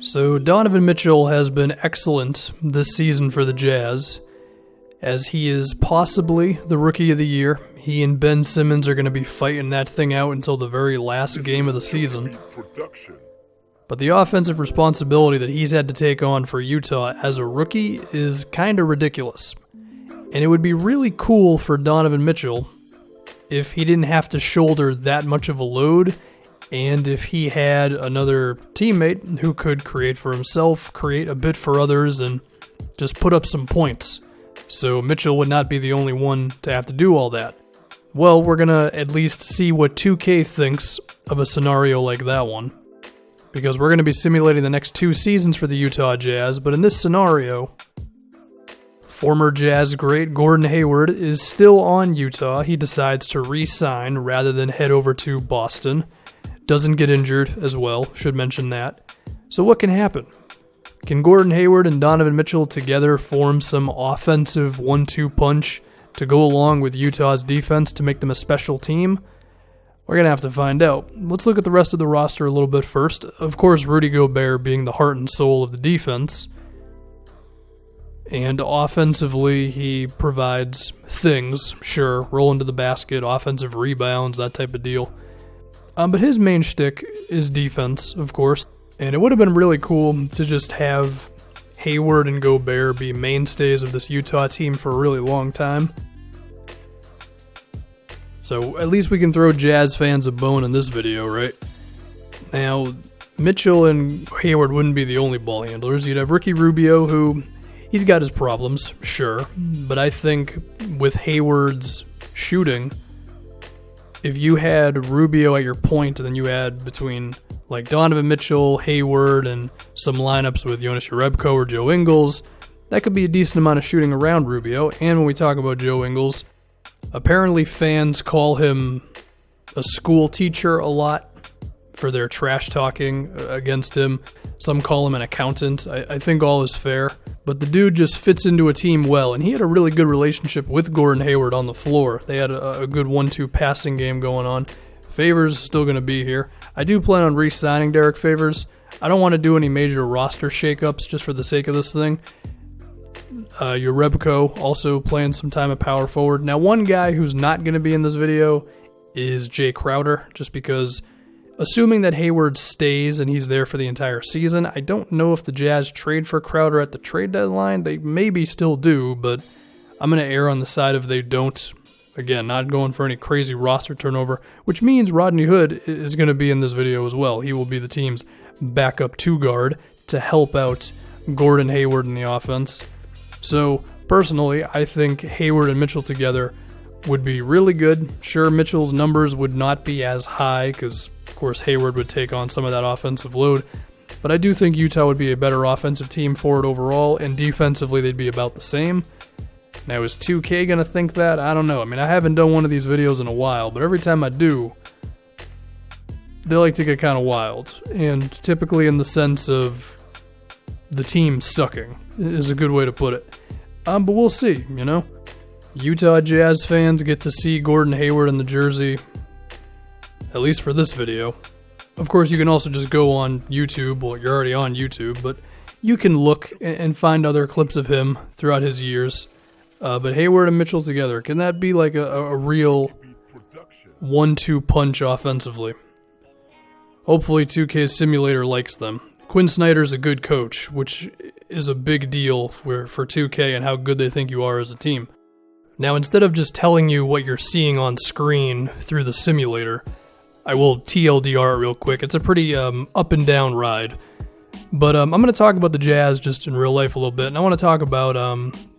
So Donovan Mitchell has been excellent this season for the Jazz, as he is possibly the Rookie of the Year. He and Ben Simmons are going to be fighting that thing out until the very last game of the season. But the offensive responsibility that he's had to take on for Utah as a rookie is kind of ridiculous. And it would be really cool for Donovan Mitchell if he didn't have to shoulder that much of a load, and if he had another teammate who could create for himself, create a bit for others, and just put up some points. So Mitchell would not be the only one to have to do all that. Well, we're going to at least see what 2K thinks of a scenario like that one, because we're going to be simulating the next 2 seasons for the Utah Jazz, but in this scenario, former Jazz great Gordon Hayward is still on Utah. He decides to re-sign rather than head over to Boston. Doesn't get injured as well, should mention that. So what can happen? Can Gordon Hayward and Donovan Mitchell together form some offensive 1-2 punch to go along with Utah's defense to make them a special team? We're going to have to find out. Let's look at the rest of the roster a little bit first. Of course, Rudy Gobert being the heart and soul of the defense. And offensively, he provides things, sure, rolling to the basket, offensive rebounds, that type of deal. But his main shtick is defense, of course. And it would have been really cool to just have Hayward and Gobert be mainstays of this Utah team for a really long time. So at least we can throw Jazz fans a bone in this video, right? Now, Mitchell and Hayward wouldn't be the only ball handlers. You'd have Ricky Rubio, who, he's got his problems, sure. But I think with Hayward's shooting, if you had Rubio at your point, and then you had between like Donovan Mitchell, Hayward, and some lineups with Jonas Jerebko or Joe Ingles, that could be a decent amount of shooting around Rubio. And when we talk about Joe Ingles, apparently fans call him a school teacher a lot for their trash talking against him. Some call him an accountant. I think all is fair. But the dude just fits into a team well, and he had a really good relationship with Gordon Hayward on the floor. They had a good 1-2 passing game going on. Favors is still going to be here. I do plan on re-signing Derrick Favors. I don't want to do any major roster shakeups just for the sake of this thing. Jerebko also playing some time at power forward. Now, one guy who's not going to be in this video is Jae Crowder, just because assuming that Hayward stays and he's there for the entire season, I don't know if the Jazz trade for Crowder at the trade deadline. They maybe still do, but I'm going to err on the side of they don't. Again, not going for any crazy roster turnover, which means Rodney Hood is going to be in this video as well. He will be the team's backup 2 guard to help out Gordon Hayward in the offense. So, personally, I think Hayward and Mitchell together would be really good. Sure, Mitchell's numbers would not be as high because, of course, Hayward would take on some of that offensive load. But I do think Utah would be a better offensive team for it overall, and defensively they'd be about the same. Now, is 2K going to think that? I don't know. I mean, I haven't done one of these videos in a while, but every time I do, they like to get kind of wild. And typically in the sense of the team sucking is a good way to put it. But we'll see, you know? Utah Jazz fans get to see Gordon Hayward in the jersey, at least for this video. Of course, you can also just go on YouTube. Well, you're already on YouTube, but you can look and find other clips of him throughout his years. But Hayward and Mitchell together, can that be like a real 1-2 punch offensively? Hopefully 2K's simulator likes them. Quinn Snyder's a good coach, which is a big deal for 2K and how good they think you are as a team. Now, instead of just telling you what you're seeing on screen through the simulator, I will TLDR it real quick. It's a pretty up and down ride. But I'm going to talk about the Jazz just in real life a little bit, and I want to talk about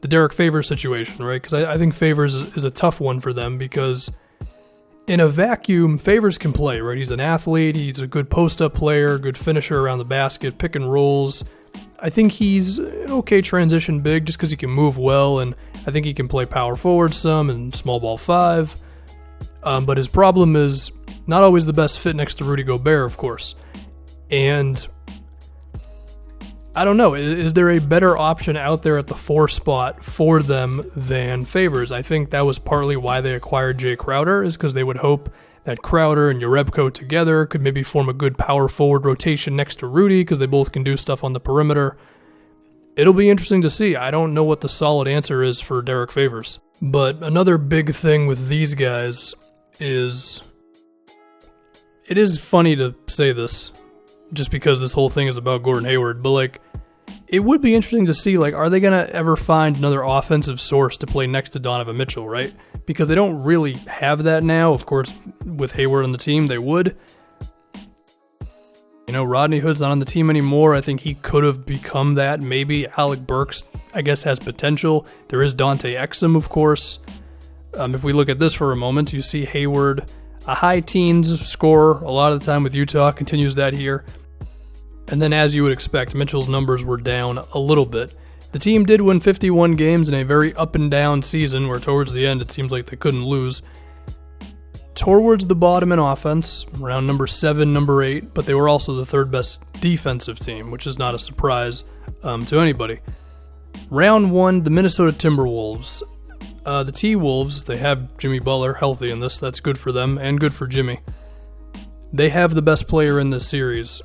the Derrick Favors situation, right? Because I think Favors is a tough one for them, because in a vacuum, Favors can play, right? He's an athlete, he's a good post-up player, good finisher around the basket, pick and rolls. I think he's an okay transition big just because he can move well, and I think he can play power forward some and small ball 5. But his problem is not always the best fit next to Rudy Gobert, of course. And I don't know, is there a better option out there at the 4 spot for them than Favors? I think that was partly why they acquired Jae Crowder, is because they would hope that Crowder and Jerebko together could maybe form a good power forward rotation next to Rudy because they both can do stuff on the perimeter. It'll be interesting to see. I don't know what the solid answer is for Derrick Favors. But another big thing with these guys is, it is funny to say this just because this whole thing is about Gordon Hayward, but like, it would be interesting to see, like, are they going to ever find another offensive source to play next to Donovan Mitchell, right? Because they don't really have that now. Of course, with Hayward on the team, they would. You know, Rodney Hood's not on the team anymore. I think he could have become that. Maybe Alec Burks, I guess, has potential. There is Dante Exum, of course. If we look at this for a moment, you see Hayward, a high teens scorer a lot of the time with Utah, continues that here. And then, as you would expect, Mitchell's numbers were down a little bit. The team did win 51 games in a very up-and-down season, where towards the end it seems like they couldn't lose. Towards the bottom in offense, around number 7, number 8, but they were also the third best defensive team, which is not a surprise to anybody. Round 1, the Minnesota Timberwolves. The T-Wolves, they have Jimmy Butler healthy in this. That's good for them and good for Jimmy. They have the best player in this series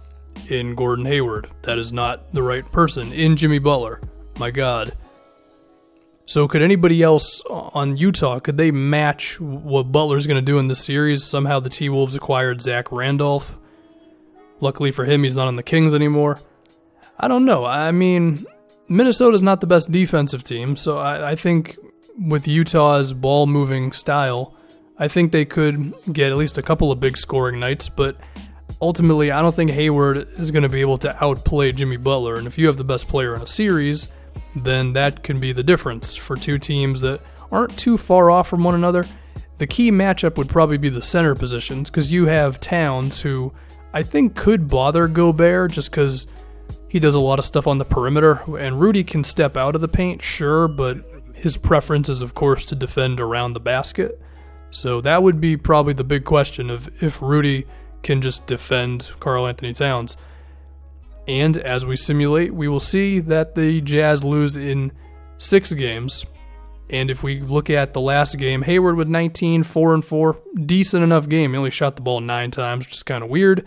in Gordon Hayward. That is not the right person. In Jimmy Butler. My God. So could anybody else on Utah, could they match what Butler's going to do in this series? Somehow the T-Wolves acquired Zach Randolph. Luckily for him, he's not on the Kings anymore. I don't know. I mean, Minnesota's not the best defensive team, so I think with Utah's ball-moving style, I think they could get at least a couple of big scoring nights, but ultimately, I don't think Hayward is going to be able to outplay Jimmy Butler, and if you have the best player in a series, then that can be the difference for two teams that aren't too far off from one another. The key matchup would probably be the center positions, because you have Towns, who I think could bother Gobert just because he does a lot of stuff on the perimeter, and Rudy can step out of the paint, sure, but his preference is, of course, to defend around the basket. So that would be probably the big question of if Rudy can just defend Karl Anthony Towns. And as we simulate, we will see that the Jazz lose in 6 games. And if we look at the last game, Hayward with 19, 4-4, decent enough game. He only shot the ball 9 times, which is kind of weird.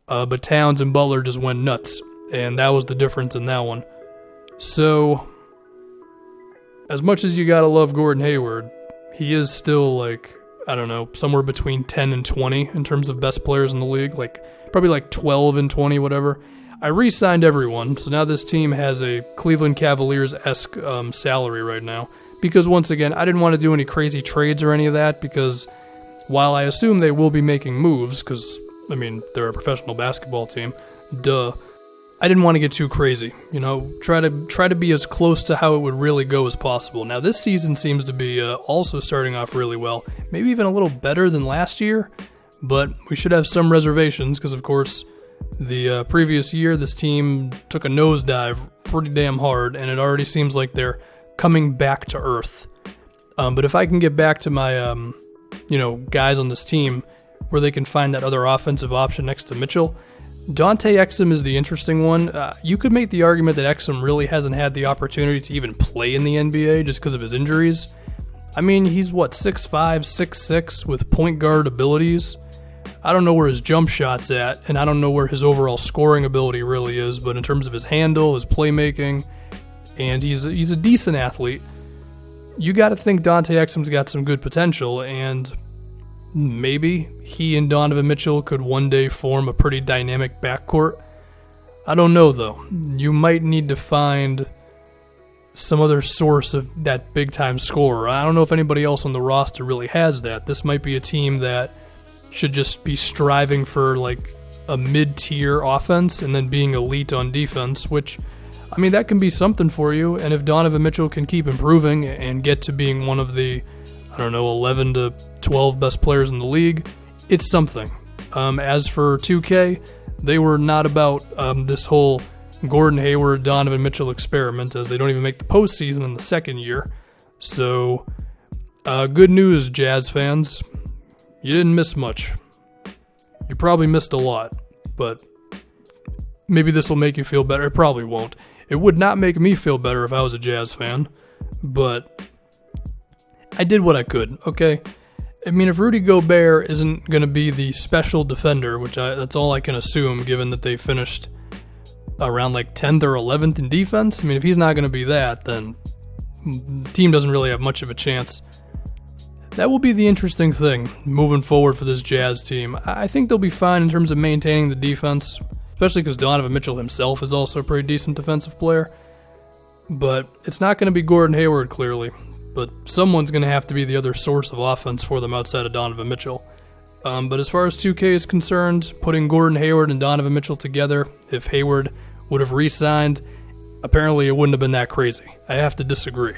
But Towns and Butler just went nuts. And that was the difference in that one. So, as much as you gotta love Gordon Hayward, he is still like, I don't know, somewhere between 10 and 20 in terms of best players in the league. Like, probably like 12 and 20, whatever. I re-signed everyone, so now this team has a Cleveland Cavaliers-esque salary right now. Because once again, I didn't want to do any crazy trades or any of that, because while I assume they will be making moves, because, I mean, they're a professional basketball team, duh, I didn't want to get too crazy. You know, try to be as close to how it would really go as possible. Now, this season seems to be also starting off really well, maybe even a little better than last year, but we should have some reservations, because, of course, the previous year, this team took a nosedive pretty damn hard, and it already seems like they're coming back to earth. But if I can get back to my, guys on this team where they can find that other offensive option next to Mitchell, Dante Exum is the interesting one. You could make the argument that Exum really hasn't had the opportunity to even play in the NBA just because of his injuries. I mean, he's 6'5", 6'6", with point guard abilities. I don't know where his jump shot's at, and I don't know where his overall scoring ability really is, but in terms of his handle, his playmaking, and he's a decent athlete, you got to think Dante Exum's got some good potential, and maybe he and Donovan Mitchell could one day form a pretty dynamic backcourt. I don't know, though. You might need to find some other source of that big-time scorer. I don't know if anybody else on the roster really has that. This might be a team that should just be striving for like a mid-tier offense and then being elite on defense, which, I mean, that can be something for you. And if Donovan Mitchell can keep improving and get to being one of the, 11 to 12 best players in the league, it's something. As for 2K, they were not about this whole Gordon Hayward, Donovan Mitchell experiment, as they don't even make the postseason in the second year. So, good news, Jazz fans. You didn't miss much. You probably missed a lot, but maybe this will make you feel better. It probably won't. It would not make me feel better if I was a Jazz fan, but I did what I could, okay? I mean, if Rudy Gobert isn't going to be the special defender, that's all I can assume given that they finished around like 10th or 11th in defense. I mean, if he's not going to be that, then the team doesn't really have much of a chance. That will be the interesting thing moving forward for this Jazz team. I think they'll be fine in terms of maintaining the defense, especially because Donovan Mitchell himself is also a pretty decent defensive player. But it's not going to be Gordon Hayward, clearly. But someone's going to have to be the other source of offense for them outside of Donovan Mitchell. But as far as 2K is concerned, putting Gordon Hayward and Donovan Mitchell together, if Hayward would have re-signed, apparently it wouldn't have been that crazy. I have to disagree.